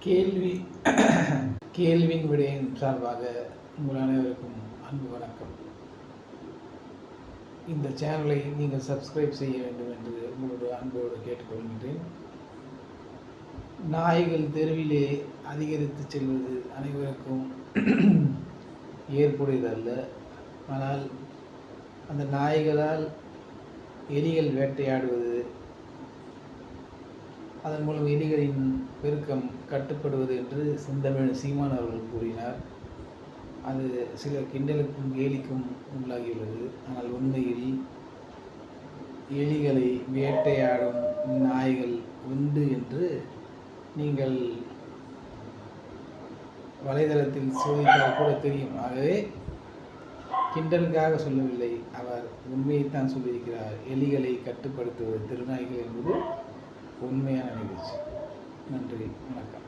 கேள்வி கேள்வியின் விடையின் சார்பாக உங்கள் அனைவருக்கும் அன்பு வணக்கம். இந்த சேனலை நீங்கள் சப்ஸ்கிரைப் செய்ய வேண்டும் என்று உங்களோட அன்போடு கேட்டுக்கொள்கின்றேன். நாய்கள் தெருவிலே அதிகரித்து செல்வது அனைவருக்கும் ஏற்புடையதல்ல. ஆனால் அந்த நாய்களால் எலிகள் வேட்டையாடுவது, அதன் மூலம் எலிகளின் பெருக்கம் கட்டுப்படுவது என்று செந்தமிழ் சீமான் அவர்கள் கூறினார். அது சில கிண்டலுக்கும் கேலிக்கும் உள்ளாகியுள்ளது. ஆனால் உண்மையில் எலிகளை வேட்டையாடும் நாய்கள் உண்டு என்று நீங்கள் வலைதளத்தில் சோதித்தால் கூட தெரியும். ஆகவே கிண்டலுக்காக சொல்லவில்லை, அவர் உண்மையைத்தான் சொல்லியிருக்கிறார். எலிகளை கட்டுப்படுத்துவது திருநாய்கள் என்பது உண்மையான நிகழ்ச்சி. நன்றி, வணக்கம்.